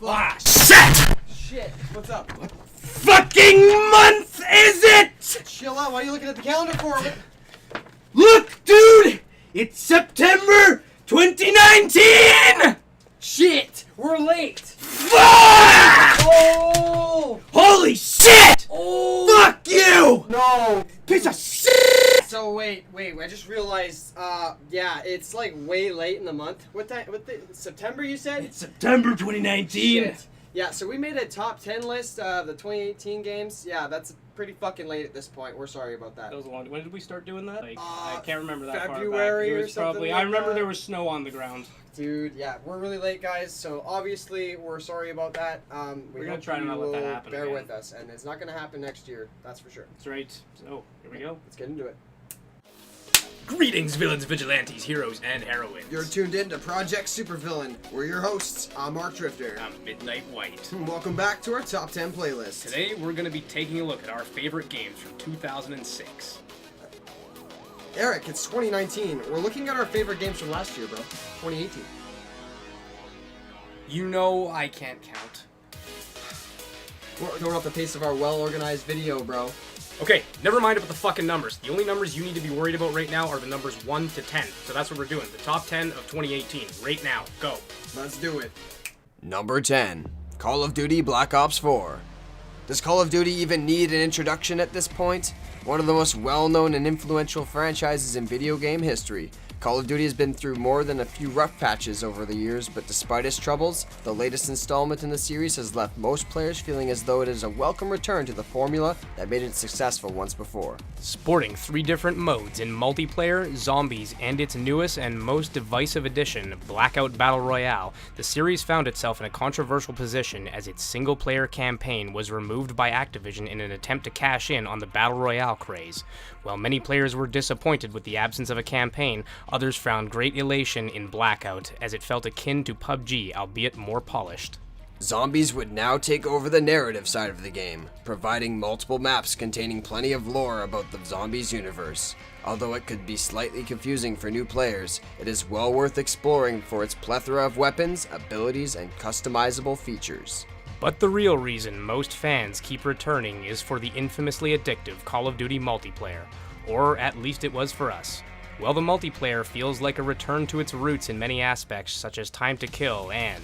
Ah, shit! Shit, what's up? What fucking month is it? Chill out, why are you looking at the calendar for? Look, dude! It's September 2019! Shit, we're late! Fuck! Oh! Holy shit! Oh! Fuck you! No! Piece of shit! So wait, I just realized, yeah, it's like way late in the month. What September you said? It's September 2019. Shit. Yeah, so we made a top 10 list of the 2018 games. Yeah, that's pretty fucking late at this point. We're sorry about that. That was a long. When did we start doing that? Like, I can't remember that February far back. It or was something probably. like I remember that. there was snow on the ground. Dude, yeah, we're really late, guys. So obviously, we're sorry about that. We're gonna hope try to you not let that will happen bear again. with us, and it's not gonna happen next year. That's for sure. That's right. So here we go. Let's get into it. Greetings, villains, vigilantes, heroes, and heroines. You're tuned in to Project Supervillain. We're your hosts. I'm ArcDrifter. I'm Midnight Wight. Welcome back to our top 10 playlist. Today we're gonna be taking a look at our favorite games from 2006. Eric, it's 2019. We're looking at our favorite games from last year, bro. 2018. You know I can't count. We're going off the pace of our well-organized video, bro. Okay, never mind about the fucking numbers. The only numbers you need to be worried about right now are the numbers 1 to 10. So that's what we're doing. The top 10 of 2018. Right now. Go. Let's do it. Number 10. Call of Duty Black Ops 4. Does Call of Duty even need an introduction at this point? One of the most well-known and influential franchises in video game history, Call of Duty has been through more than a few rough patches over the years, but despite its troubles, the latest installment in the series has left most players feeling as though it is a welcome return to the formula that made it successful once before. Sporting 3 different modes in multiplayer, zombies, and its newest and most divisive addition, Blackout Battle Royale, the series found itself in a controversial position as its single-player campaign was removed by Activision in an attempt to cash in on the Battle Royale craze. While many players were disappointed with the absence of a campaign, others found great elation in Blackout as it felt akin to PUBG, albeit more polished. Zombies would now take over the narrative side of the game, providing multiple maps containing plenty of lore about the Zombies universe. Although it could be slightly confusing for new players, it is well worth exploring for its plethora of weapons, abilities, and customizable features. But the real reason most fans keep returning is for the infamously addictive Call of Duty multiplayer, or at least it was for us. Well, the multiplayer feels like a return to its roots in many aspects, such as time to kill and,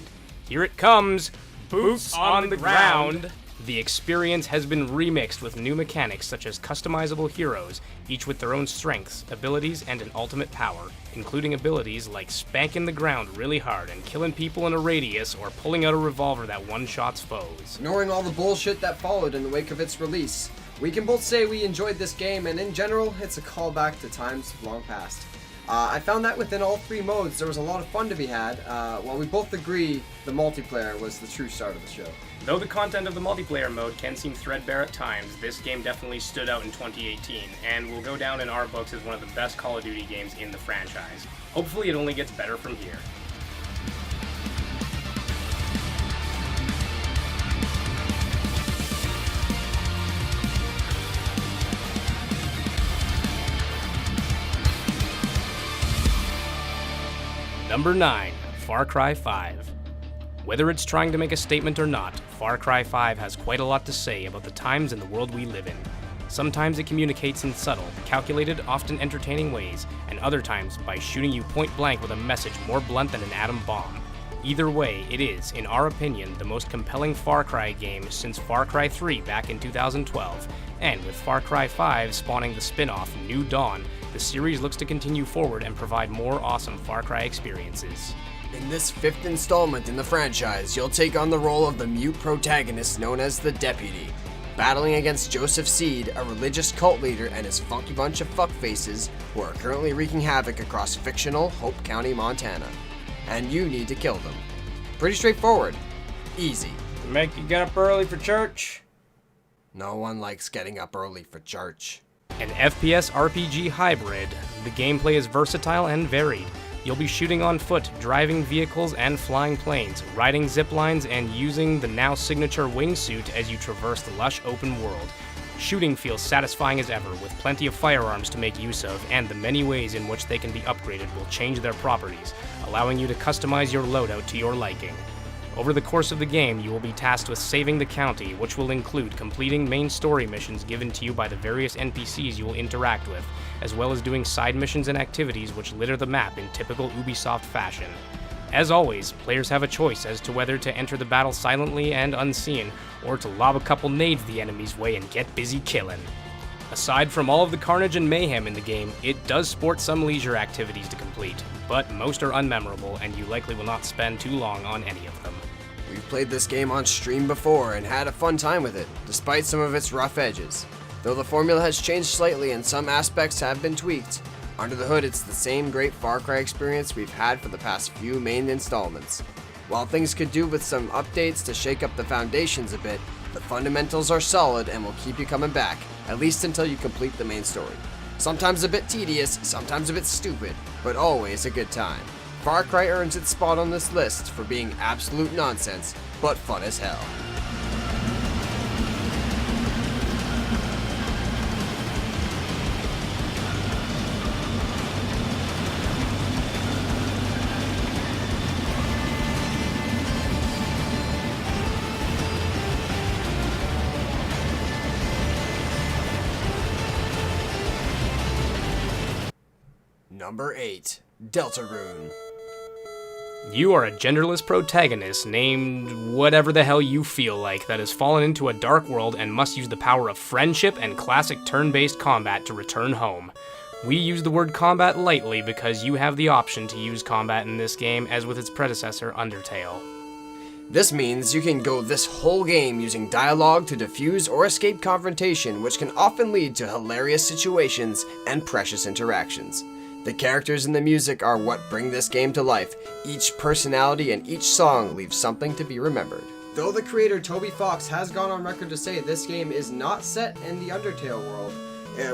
here it comes, boots on the ground. The experience has been remixed with new mechanics such as customizable heroes, each with their own strengths, abilities, and an ultimate power, including abilities like spanking the ground really hard and killing people in a radius or pulling out a revolver that one-shots foes. Ignoring all the bullshit that followed in the wake of its release, we can both say we enjoyed this game, and in general, it's a callback to times long past. I found that within all 3 modes, there was a lot of fun to be had, while we both agree the multiplayer was the true start of the show. Though the content of the multiplayer mode can seem threadbare at times, this game definitely stood out in 2018, and will go down in our books as one of the best Call of Duty games in the franchise. Hopefully it only gets better from here. Number 9, Far Cry 5. Whether it's trying to make a statement or not, Far Cry 5 has quite a lot to say about the times and the world we live in. Sometimes it communicates in subtle, calculated, often entertaining ways, and other times by shooting you point blank with a message more blunt than an atom bomb. Either way, it is, in our opinion, the most compelling Far Cry game since Far Cry 3 back in 2012, and with Far Cry 5 spawning the spin-off New Dawn, the series looks to continue forward and provide more awesome Far Cry experiences. In this 5th installment in the franchise, you'll take on the role of the mute protagonist known as the Deputy, battling against Joseph Seed, a religious cult leader, and his funky bunch of fuckfaces who are currently wreaking havoc across fictional Hope County, Montana. And you need to kill them. Pretty straightforward. Easy. Make you get up early for church? No one likes getting up early for church. An FPS RPG hybrid, the gameplay is versatile and varied. You'll be shooting on foot, driving vehicles and flying planes, riding zip lines, and using the now signature wingsuit as you traverse the lush open world. Shooting feels satisfying as ever, with plenty of firearms to make use of, and the many ways in which they can be upgraded will change their properties, allowing you to customize your loadout to your liking. Over the course of the game, you will be tasked with saving the county, which will include completing main story missions given to you by the various NPCs you will interact with, as well as doing side missions and activities which litter the map in typical Ubisoft fashion. As always, players have a choice as to whether to enter the battle silently and unseen, or to lob a couple nades the enemy's way and get busy killing. Aside from all of the carnage and mayhem in the game, it does sport some leisure activities to complete, but most are unmemorable and you likely will not spend too long on any of them. We've played this game on stream before and had a fun time with it, despite some of its rough edges. Though the formula has changed slightly and some aspects have been tweaked, under the hood it's the same great Far Cry experience we've had for the past few main installments. While things could do with some updates to shake up the foundations a bit, the fundamentals are solid and will keep you coming back, at least until you complete the main story. Sometimes a bit tedious, sometimes a bit stupid, but always a good time. Far Cry earns its spot on this list for being absolute nonsense, but fun as hell. Number 8. Deltarune. You are a genderless protagonist named whatever the hell you feel like that has fallen into a dark world and must use the power of friendship and classic turn-based combat to return home. We use the word combat lightly because you have the option to use combat in this game as with its predecessor, Undertale. This means you can go this whole game using dialogue to diffuse or escape confrontation, which can often lead to hilarious situations and precious interactions. The characters and the music are what bring this game to life. Each personality and each song leaves something to be remembered. Though the creator Toby Fox has gone on record to say this game is not set in the Undertale world,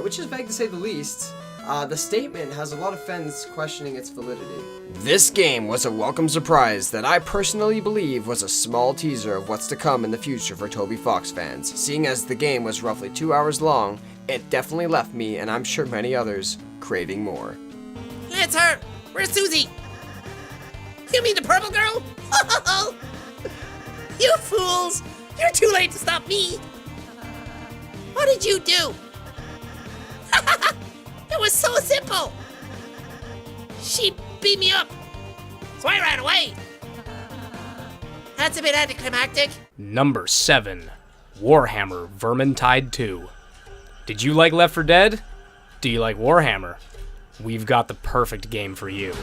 which is vague to say the least, the statement has a lot of fans questioning its validity. This game was a welcome surprise that I personally believe was a small teaser of what's to come in the future for Toby Fox fans. Seeing as the game was roughly 2 hours long, it definitely left me, and I'm sure many others, craving more. It's her! Where's Susie? You mean the purple girl? You fools! You're too late to stop me! What did you do? It was so simple! She beat me up, so I ran away! That's a bit anticlimactic. Number 7. Warhammer Vermintide 2. Did you like Left 4 Dead? Do you like Warhammer? We've got the perfect game for you.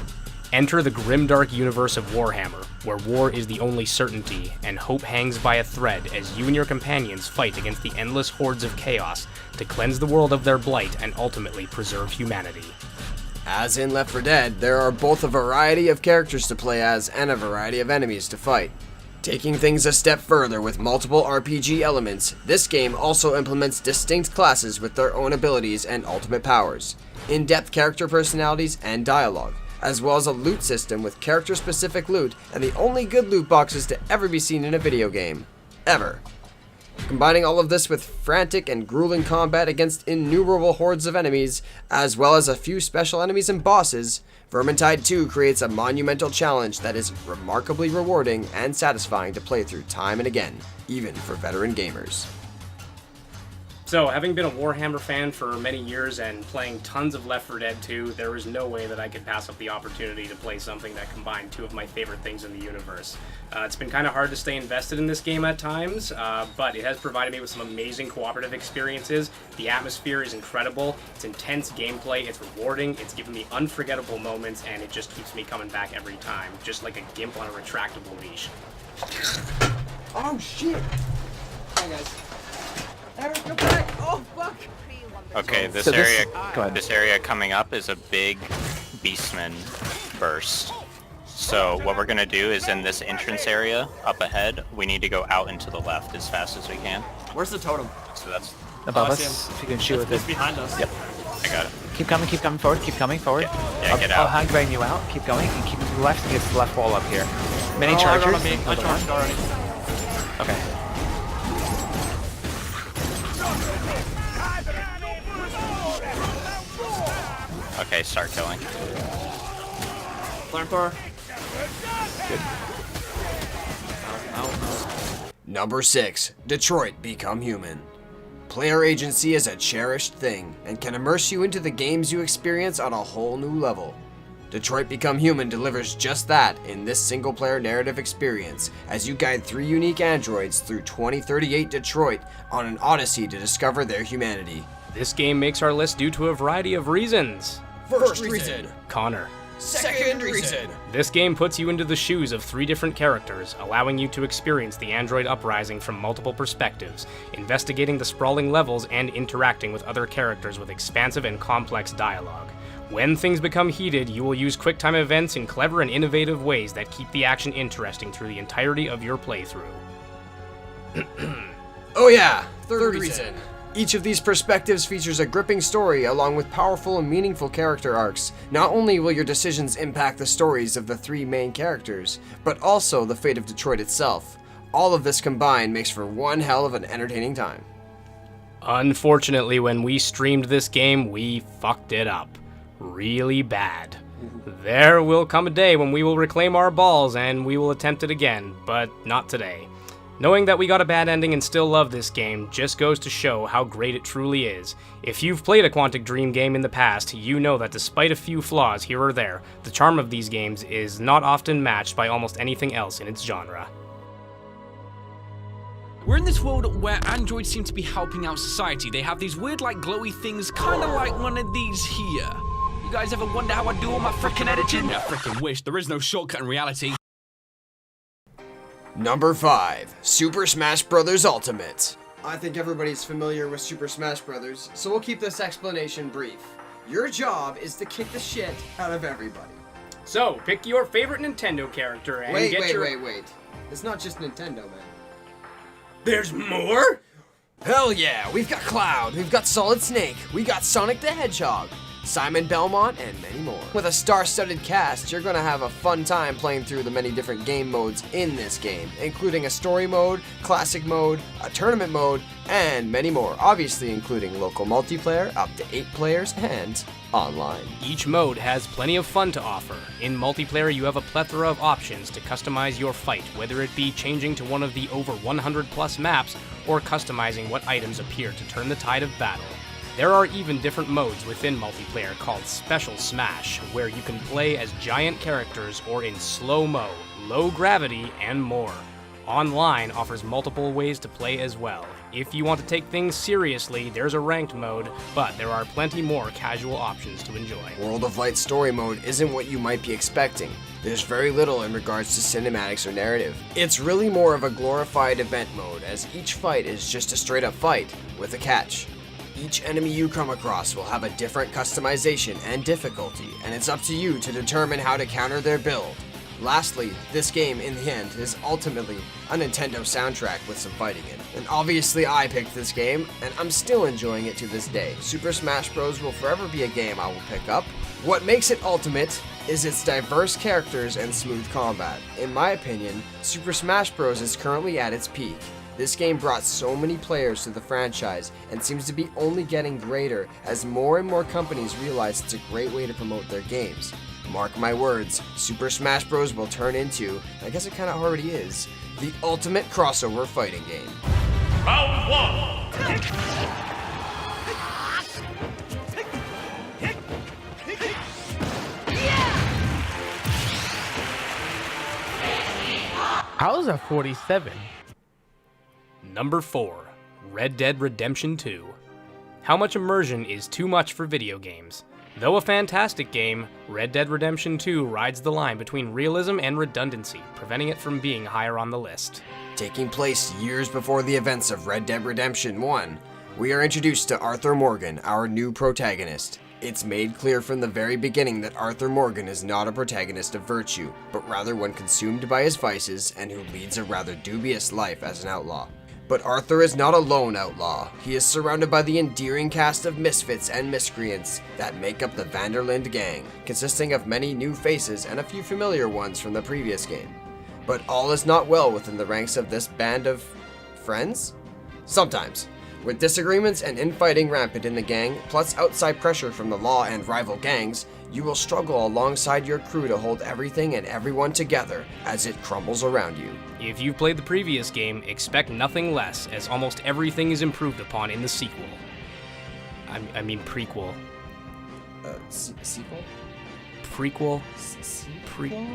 Enter the grimdark universe of Warhammer, where war is the only certainty, and hope hangs by a thread as you and your companions fight against the endless hordes of chaos to cleanse the world of their blight and ultimately preserve humanity. As in Left 4 Dead, there are both a variety of characters to play as and a variety of enemies to fight. Taking things a step further with multiple RPG elements, this game also implements distinct classes with their own abilities and ultimate powers, in-depth character personalities and dialogue, as well as a loot system with character-specific loot and the only good loot boxes to ever be seen in a video game. Ever. Combining all of this with frantic and grueling combat against innumerable hordes of enemies, as well as a few special enemies and bosses, Vermintide 2 creates a monumental challenge that is remarkably rewarding and satisfying to play through time and again, even for veteran gamers. So, having been a Warhammer fan for many years and playing tons of Left 4 Dead 2, there was no way that I could pass up the opportunity to play something that combined two of my favorite things in the universe. It's been kind of hard to stay invested in this game at times, but it has provided me with some amazing cooperative experiences. The atmosphere is incredible, it's intense gameplay, it's rewarding, it's given me unforgettable moments, and it just keeps me coming back every time, just like a gimp on a retractable leash. Oh shit! Hi guys. Eric, go back! Oh fuck! Okay, this So area coming up is a big beastman burst. So what we're gonna do is in this entrance area up ahead, we need to go out and to the left as fast as we can. Where's the totem? So that's Above I us, see him. if you can shoot with It's it. behind us. Yep. I got it. Keep coming forward, keep coming forward. Yeah, get I'll out. hang grain you out, keep going, and keep to the left and get to the left wall up here. Many Oh, chargers. I Another charged one. already. Okay. Okay, start killing. Flamethrower. Good. Number 6. Detroit Become Human. Player agency is a cherished thing and can immerse you into the games you experience on a whole new level. Detroit Become Human delivers just that in this single-player narrative experience as you guide 3 unique androids through 2038 Detroit on an odyssey to discover their humanity. This game makes our list due to a variety of reasons. First reason. Connor. Second reason. This game puts you into the shoes of 3 different characters, allowing you to experience the android uprising from multiple perspectives, investigating the sprawling levels and interacting with other characters with expansive and complex dialogue. When things become heated, you will use QuickTime events in clever and innovative ways that keep the action interesting through the entirety of your playthrough. Oh yeah, third reason. Each of these perspectives features a gripping story along with powerful and meaningful character arcs. Not only will your decisions impact the stories of the 3 main characters, but also the fate of Detroit itself. All of this combined makes for one hell of an entertaining time. Unfortunately, when we streamed this game, we fucked it up. Really bad. There will come a day when we will reclaim our balls and we will attempt it again, but not today. Knowing that we got a bad ending and still love this game just goes to show how great it truly is. If you've played a Quantic Dream game in the past, you know that despite a few flaws here or there, the charm of these games is not often matched by almost anything else in its genre. We're in this world where androids seem to be helping out society. They have these weird, like, glowy things, kind of like one of these here. You guys ever wonder how I do all my frickin' editing? I frickin' wish. There is no shortcut in reality. Number 5. Super Smash Bros. Ultimate. I think everybody's familiar with Super Smash Bros., so we'll keep this explanation brief. Your job is to kick the shit out of everybody. So, pick your favorite Nintendo character and Wait. It's not just Nintendo, man. There's more? Hell yeah, we've got Cloud, we've got Solid Snake, we got Sonic the Hedgehog, Simon Belmont, and many more. With a star-studded cast, you're gonna have a fun time playing through the many different game modes in this game, including a story mode, classic mode, a tournament mode, and many more, obviously including local multiplayer, up to 8 players, and online. Each mode has plenty of fun to offer. In multiplayer, you have a plethora of options to customize your fight, whether it be changing to one of the over 100 plus maps, or customizing what items appear to turn the tide of battle. There are even different modes within multiplayer called Special Smash, where you can play as giant characters or in slow-mo, low gravity, and more. Online offers multiple ways to play as well. If you want to take things seriously, there's a ranked mode, but there are plenty more casual options to enjoy. World of Light story mode isn't what you might be expecting. There's very little in regards to cinematics or narrative. It's really more of a glorified event mode, as each fight is just a straight up fight, with a catch. Each enemy you come across will have a different customization and difficulty, and it's up to you to determine how to counter their build. Lastly, this game, in the end, is ultimately a Nintendo soundtrack with some fighting in it. And obviously I picked this game, and I'm still enjoying it to this day. Super Smash Bros. Will forever be a game I will pick up. What makes it ultimate is its diverse characters and smooth combat. In my opinion, Super Smash Bros. Is currently at its peak. This game brought so many players to the franchise and seems to be only getting greater as more and more companies realize it's a great way to promote their games. Mark my words, Super Smash Bros. Will turn into, I guess it kinda already is, the ultimate crossover fighting game. Round 1! How is that 47? Number 4. Red Dead Redemption 2. How much immersion is too much for video games? Though a fantastic game, Red Dead Redemption 2 rides the line between realism and redundancy, preventing it from being higher on the list. Taking place years before the events of Red Dead Redemption 1, we are introduced to Arthur Morgan, our new protagonist. It's made clear from the very beginning that Arthur Morgan is not a protagonist of virtue, but rather one consumed by his vices and who leads a rather dubious life as an outlaw. But Arthur is not a lone outlaw. He is surrounded by the endearing cast of misfits and miscreants that make up the Vanderlinde gang, consisting of many new faces and a few familiar ones from the previous game. But all is not well within the ranks of this band of friends? Sometimes. With disagreements and infighting rampant in the gang, plus outside pressure from the law and rival gangs, you will struggle alongside your crew to hold everything and everyone together as it crumbles around you. If you've played the previous game, expect nothing less, as almost everything is improved upon in the sequel. I mean prequel. Sequel? Prequel?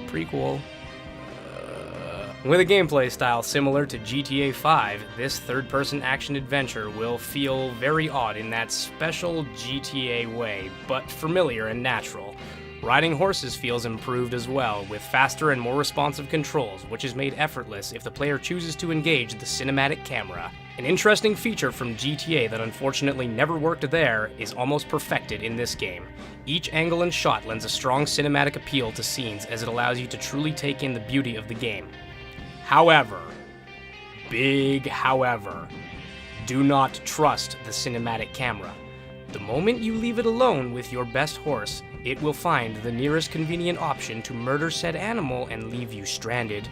Prequel? With a gameplay style similar to GTA 5, this third-person action-adventure will feel very odd in that special GTA way, but familiar and natural. Riding horses feels improved as well, with faster and more responsive controls, which is made effortless if the player chooses to engage the cinematic camera. An interesting feature from GTA that unfortunately never worked there is almost perfected in this game. Each angle and shot lends a strong cinematic appeal to scenes as it allows you to truly take in the beauty of the game. However, big however, do not trust the cinematic camera. The moment you leave it alone with your best horse, it will find the nearest convenient option to murder said animal and leave you stranded.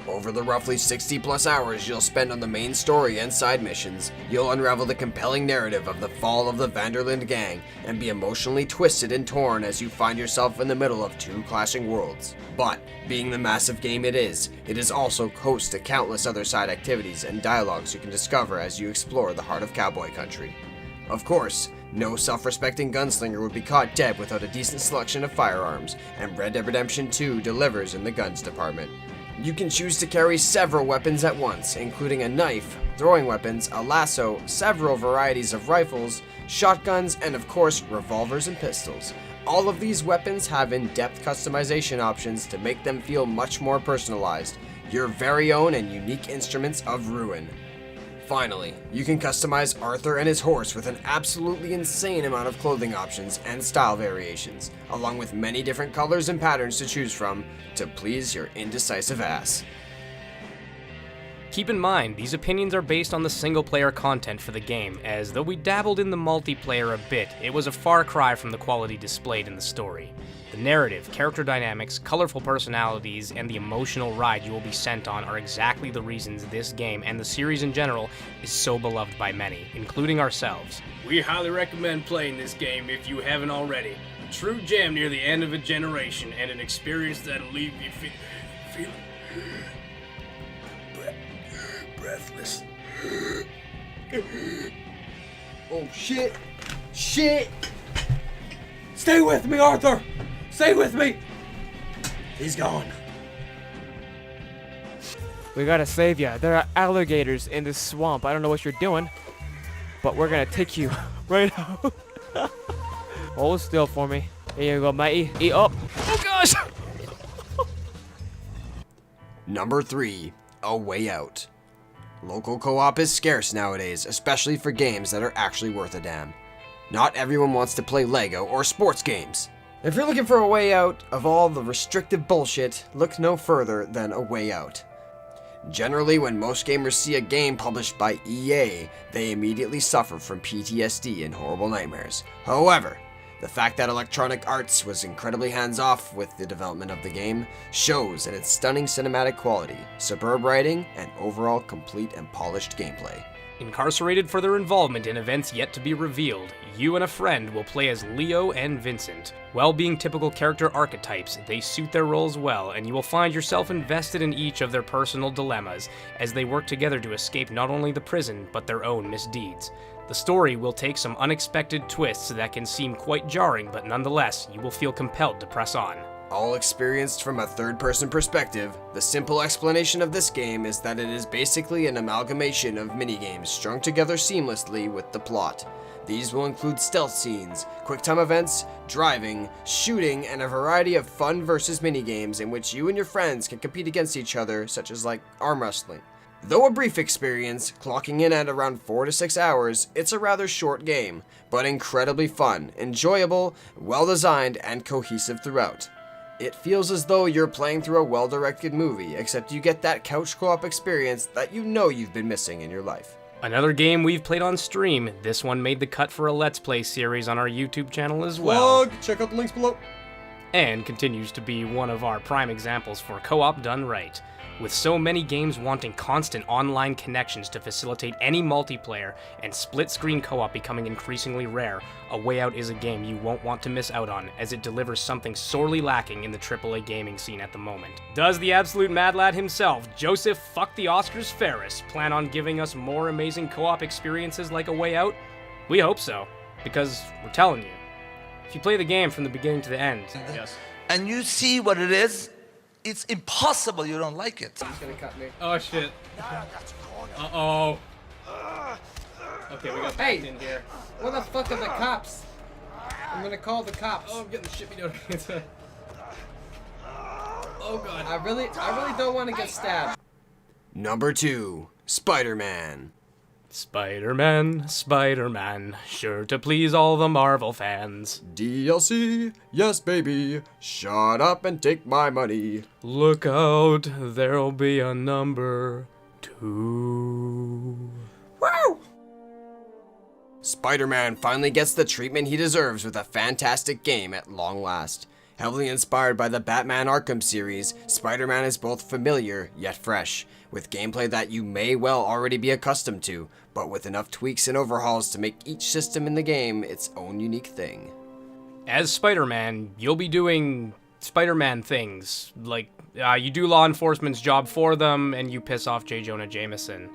Over the roughly 60 plus hours you'll spend on the main story and side missions, you'll unravel the compelling narrative of the fall of the Vanderlinde gang and be emotionally twisted and torn as you find yourself in the middle of two clashing worlds. But, being the massive game it is also host to countless other side activities and dialogues you can discover as you explore the heart of cowboy country. Of course, no self-respecting gunslinger would be caught dead without a decent selection of firearms, and Red Dead Redemption 2 delivers in the guns department. You can choose to carry several weapons at once, including a knife, throwing weapons, a lasso, several varieties of rifles, shotguns, and of course, revolvers and pistols. All of these weapons have in-depth customization options to make them feel much more personalized, your very own and unique instruments of ruin. Finally, you can customize Arthur and his horse with an absolutely insane amount of clothing options and style variations, along with many different colors and patterns to choose from to please your indecisive ass. Keep in mind, these opinions are based on the single-player content for the game, as though we dabbled in the multiplayer a bit, it was a far cry from the quality displayed in the story. The narrative, character dynamics, colorful personalities, and the emotional ride you will be sent on are exactly the reasons this game, and the series in general, is so beloved by many, including ourselves. We highly recommend playing this game if you haven't already. A true gem near the end of a generation, and an experience that'll leave you feeling breathless. Oh shit! Shit! Stay with me, Arthur! Stay with me! He's gone. We gotta save ya. There are alligators in this swamp. I don't know what you're doing, but we're gonna take you right out. Hold still for me. Here you go, matey. Eat up. Oh gosh! Number 3, A Way Out. Local co-op is scarce nowadays, especially for games that are actually worth a damn. Not everyone wants to play Lego or sports games. If you're looking for a way out of all the restrictive bullshit, look no further than A Way Out. Generally, when most gamers see a game published by EA, they immediately suffer from PTSD and horrible nightmares. However, the fact that Electronic Arts was incredibly hands-off with the development of the game shows in its stunning cinematic quality, superb writing, and overall complete and polished gameplay. Incarcerated for their involvement in events yet to be revealed, you and a friend will play as Leo and Vincent. While being typical character archetypes, they suit their roles well, and you will find yourself invested in each of their personal dilemmas as they work together to escape not only the prison, but their own misdeeds. The story will take some unexpected twists that can seem quite jarring, but nonetheless, you will feel compelled to press on. All experienced from a third-person perspective, the simple explanation of this game is that it is basically an amalgamation of minigames strung together seamlessly with the plot. These will include stealth scenes, quick-time events, driving, shooting, and a variety of fun versus minigames in which you and your friends can compete against each other, such as like arm wrestling. Though a brief experience, clocking in at around 4 to 6 hours, it's a rather short game, but incredibly fun, enjoyable, well-designed, and cohesive throughout. It feels as though you're playing through a well-directed movie, except you get that couch co-op experience that you know you've been missing in your life. Another game we've played on stream, this one made the cut for a Let's Play series on our YouTube channel as well. Check out the links below. and continues to be one of our prime examples for co-op done right. With so many games wanting constant online connections to facilitate any multiplayer and split-screen co-op becoming increasingly rare, A Way Out is a game you won't want to miss out on, as it delivers something sorely lacking in the AAA gaming scene at the moment. Does the absolute mad lad himself, Joseph Fuck the Oscars Ferris, plan on giving us more amazing co-op experiences like A Way Out? We hope so, because we're telling you, if you play the game from the beginning to the end, yes. And you see what it is, it's impossible you don't like it. He's gonna cut me. Oh shit. Uh-oh. Okay, we got backed in here. Where the fuck are the cops? I'm gonna call the cops. Oh, I'm getting the shit beat out of me. Oh god. I really don't want to get stabbed. Number 2, Spider-Man. Spider-Man, Spider-Man, sure to please all the Marvel fans. DLC, yes baby, shut up and take my money. Look out, there'll be a number 2. Woo! Spider-Man finally gets the treatment he deserves with a fantastic game at long last. Heavily inspired by the Batman Arkham series, Spider-Man is both familiar yet fresh, with gameplay that you may well already be accustomed to, but with enough tweaks and overhauls to make each system in the game its own unique thing. As Spider-Man, you'll be doing Spider-Man things, like you do law enforcement's job for them and you piss off J. Jonah Jameson.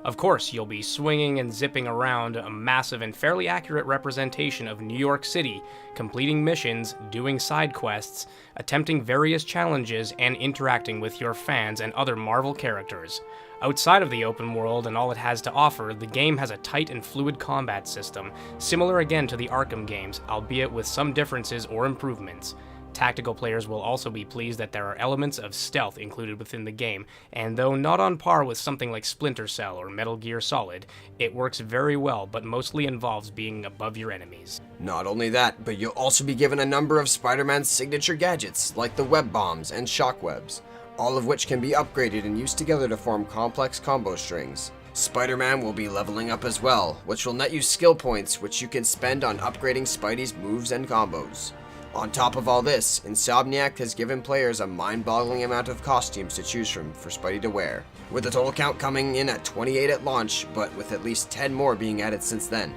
Of course, you'll be swinging and zipping around a massive and fairly accurate representation of New York City, completing missions, doing side quests, attempting various challenges, and interacting with your fans and other Marvel characters. Outside of the open world and all it has to offer, the game has a tight and fluid combat system, similar again to the Arkham games, albeit with some differences or improvements. Tactical players will also be pleased that there are elements of stealth included within the game, and though not on par with something like Splinter Cell or Metal Gear Solid, it works very well but mostly involves being above your enemies. Not only that, but you'll also be given a number of Spider-Man's signature gadgets, like the web bombs and shockwebs, all of which can be upgraded and used together to form complex combo strings. Spider-Man will be leveling up as well, which will net you skill points which you can spend on upgrading Spidey's moves and combos. On top of all this, Insomniac has given players a mind-boggling amount of costumes to choose from for Spidey to wear, with the total count coming in at 28 at launch, but with at least 10 more being added since then.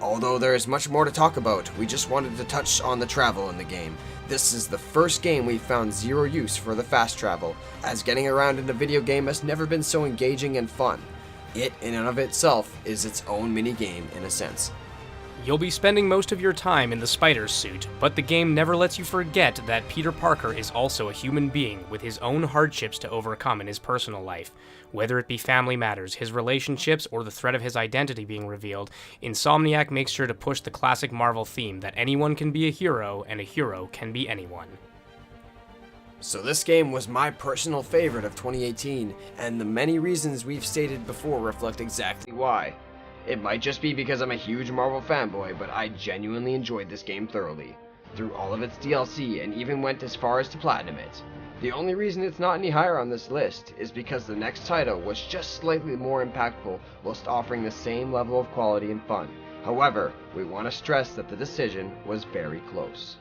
Although there is much more to talk about, we just wanted to touch on the travel in the game. This is the first game we've found zero use for the fast travel, as getting around in a video game has never been so engaging and fun. It, in and of itself, is its own mini-game in a sense. You'll be spending most of your time in the spider suit, but the game never lets you forget that Peter Parker is also a human being with his own hardships to overcome in his personal life. Whether it be family matters, his relationships, or the threat of his identity being revealed, Insomniac makes sure to push the classic Marvel theme that anyone can be a hero and a hero can be anyone. So this game was my personal favorite of 2018, and the many reasons we've stated before reflect exactly why. It might just be because I'm a huge Marvel fanboy, but I genuinely enjoyed this game thoroughly, through all of its DLC, and even went as far as to platinum it. The only reason it's not any higher on this list is because the next title was just slightly more impactful whilst offering the same level of quality and fun. However, we want to stress that the decision was very close.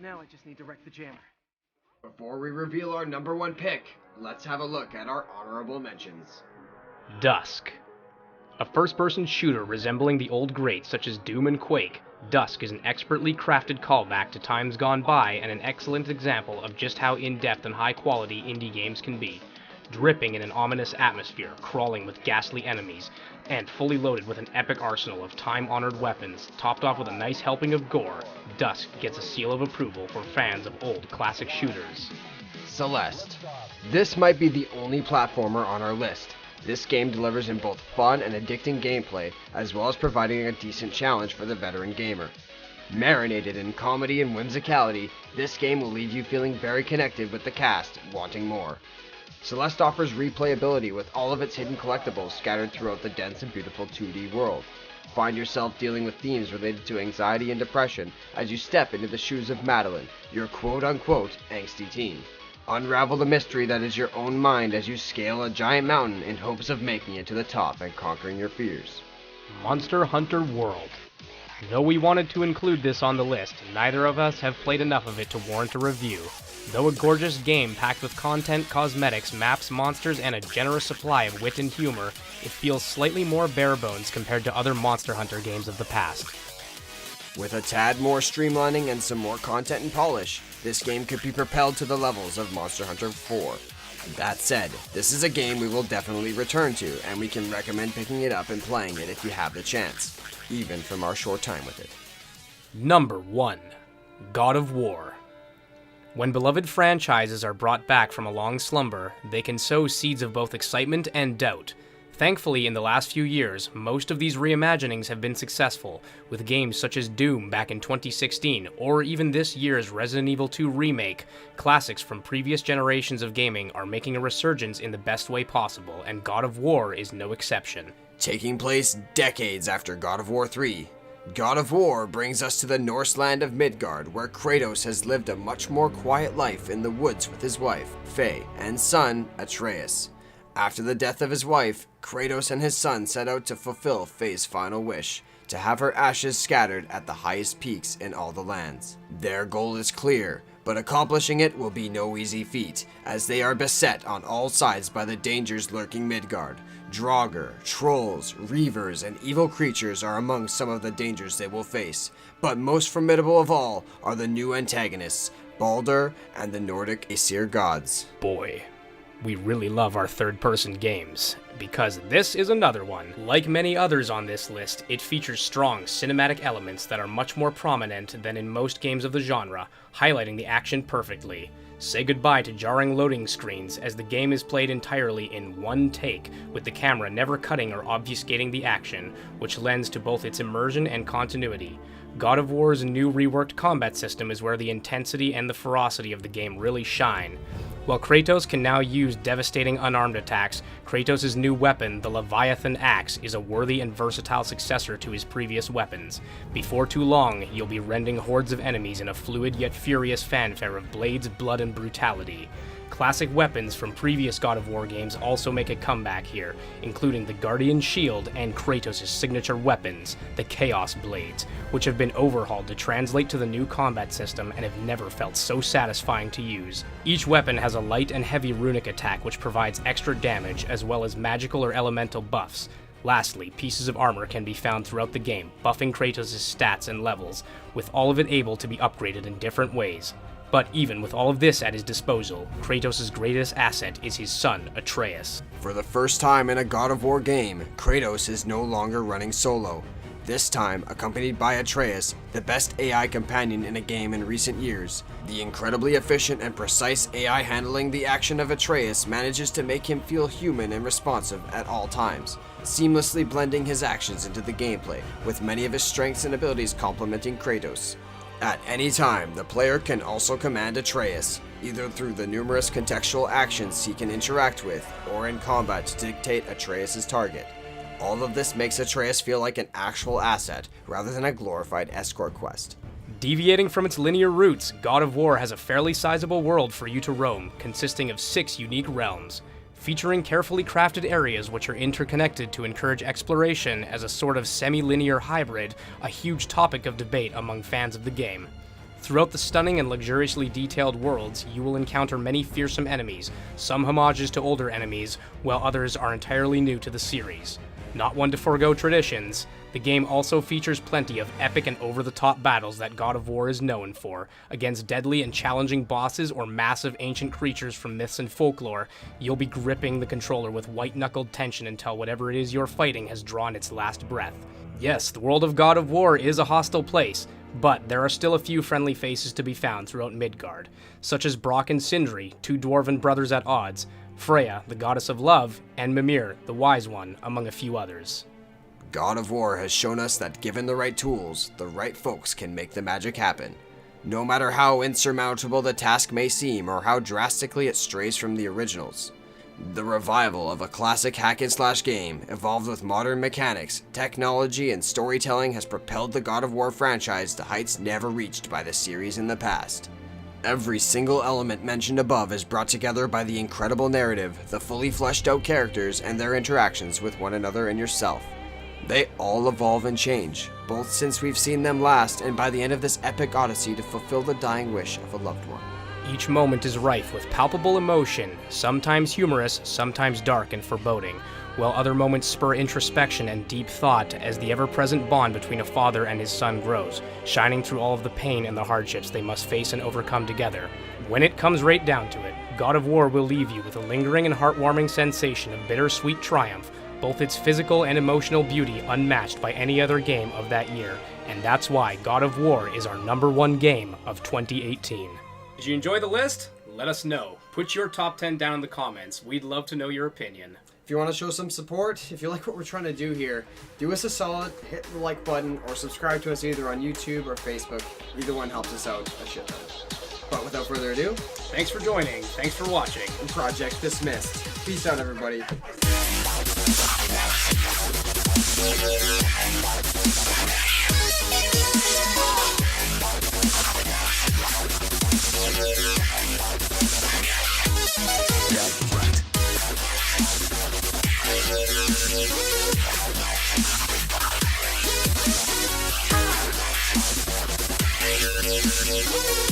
Now I just need to wreck the jammer. Before we reveal our number one pick, let's have a look at our honorable mentions. Dusk. A first-person shooter resembling the old greats such as Doom and Quake, Dusk is an expertly crafted callback to times gone by and an excellent example of just how in-depth and high-quality indie games can be. Dripping in an ominous atmosphere, crawling with ghastly enemies, and fully loaded with an epic arsenal of time-honored weapons, topped off with a nice helping of gore, Dusk gets a seal of approval for fans of old classic shooters. Celeste. This might be the only platformer on our list. This game delivers in both fun and addicting gameplay, as well as providing a decent challenge for the veteran gamer. Marinated in comedy and whimsicality, this game will leave you feeling very connected with the cast, wanting more. Celeste offers replayability with all of its hidden collectibles scattered throughout the dense and beautiful 2D world. Find yourself dealing with themes related to anxiety and depression as you step into the shoes of Madeline, your quote-unquote angsty teen. Unravel the mystery that is your own mind as you scale a giant mountain in hopes of making it to the top and conquering your fears. Monster Hunter World. Though we wanted to include this on the list, neither of us have played enough of it to warrant a review. Though a gorgeous game packed with content, cosmetics, maps, monsters, and a generous supply of wit and humor, it feels slightly more bare bones compared to other Monster Hunter games of the past. With a tad more streamlining and some more content and polish, this game could be propelled to the levels of Monster Hunter 4. That said, this is a game we will definitely return to, and we can recommend picking it up and playing it if you have the chance, even from our short time with it. Number 1. God of War. When beloved franchises are brought back from a long slumber, they can sow seeds of both excitement and doubt. Thankfully, in the last few years, most of these reimaginings have been successful, with games such as Doom back in 2016, or even this year's Resident Evil 2 remake. Classics from previous generations of gaming are making a resurgence in the best way possible, and God of War is no exception. Taking place decades after God of War 3, God of War brings us to the Norse land of Midgard, where Kratos has lived a much more quiet life in the woods with his wife, Faye, and son, Atreus. After the death of his wife, Kratos and his son set out to fulfill Faye's final wish, to have her ashes scattered at the highest peaks in all the lands. Their goal is clear, but accomplishing it will be no easy feat, as they are beset on all sides by the dangers lurking Midgard. Draugr, trolls, reavers, and evil creatures are among some of the dangers they will face, but most formidable of all are the new antagonists, Baldur and the Nordic Aesir gods. Boy, we really love our third-person games, because this is another one. Like many others on this list, it features strong cinematic elements that are much more prominent than in most games of the genre, highlighting the action perfectly. Say goodbye to jarring loading screens, as the game is played entirely in one take, with the camera never cutting or obfuscating the action, which lends to both its immersion and continuity. God of War's new reworked combat system is where the intensity and the ferocity of the game really shine. While Kratos can now use devastating unarmed attacks, Kratos' new weapon, the Leviathan Axe, is a worthy and versatile successor to his previous weapons. Before too long, you'll be rending hordes of enemies in a fluid yet furious fanfare of blades, blood, and brutality. Classic weapons from previous God of War games also make a comeback here, including the Guardian Shield and Kratos' signature weapons, the Chaos Blades, which have been overhauled to translate to the new combat system and have never felt so satisfying to use. Each weapon has a light and heavy runic attack which provides extra damage, as well as magical or elemental buffs. Lastly, pieces of armor can be found throughout the game, buffing Kratos' stats and levels, with all of it able to be upgraded in different ways. But even with all of this at his disposal, Kratos' greatest asset is his son, Atreus. For the first time in a God of War game, Kratos is no longer running solo. This time, accompanied by Atreus, the best AI companion in a game in recent years. The incredibly efficient and precise AI handling the action of Atreus manages to make him feel human and responsive at all times, seamlessly blending his actions into the gameplay, with many of his strengths and abilities complementing Kratos. At any time, the player can also command Atreus, either through the numerous contextual actions he can interact with, or in combat to dictate Atreus' target. All of this makes Atreus feel like an actual asset, rather than a glorified escort quest. Deviating from its linear roots, God of War has a fairly sizable world for you to roam, consisting of 6 unique realms, featuring carefully crafted areas which are interconnected to encourage exploration as a sort of semi-linear hybrid, a huge topic of debate among fans of the game. Throughout the stunning and luxuriously detailed worlds, you will encounter many fearsome enemies, some homages to older enemies, while others are entirely new to the series. Not one to forego traditions, the game also features plenty of epic and over-the-top battles that God of War is known for. Against deadly and challenging bosses or massive ancient creatures from myths and folklore, you'll be gripping the controller with white-knuckled tension until whatever it is you're fighting has drawn its last breath. Yes, the world of God of War is a hostile place, but there are still a few friendly faces to be found throughout Midgard, such as Brok and Sindri, 2 dwarven brothers at odds, Freya, the goddess of love, and Mimir, the wise one, among a few others. God of War has shown us that given the right tools, the right folks can make the magic happen. No matter how insurmountable the task may seem or how drastically it strays from the originals. The revival of a classic hack-and-slash game, evolved with modern mechanics, technology, and storytelling, has propelled the God of War franchise to heights never reached by the series in the past. Every single element mentioned above is brought together by the incredible narrative, the fully fleshed out characters, and their interactions with one another and yourself. They all evolve and change, both since we've seen them last and by the end of this epic odyssey to fulfill the dying wish of a loved one. Each moment is rife with palpable emotion, sometimes humorous, sometimes dark and foreboding, while other moments spur introspection and deep thought as the ever-present bond between a father and his son grows, shining through all of the pain and the hardships they must face and overcome together. When it comes right down to it, God of War will leave you with a lingering and heartwarming sensation of bittersweet triumph, both its physical and emotional beauty unmatched by any other game of that year, and that's why God of War is our #1 game of 2018. Did you enjoy the list? Let us know. Put your top 10 down in the comments. We'd love to know your opinion. If you want to show some support, if you like what we're trying to do here, do us a solid, hit the like button, or subscribe to us either on YouTube or Facebook. Either one helps us out a shit ton. But without further ado, thanks for joining, thanks for watching. Project dismissed. Peace out, everybody. We'll be right back.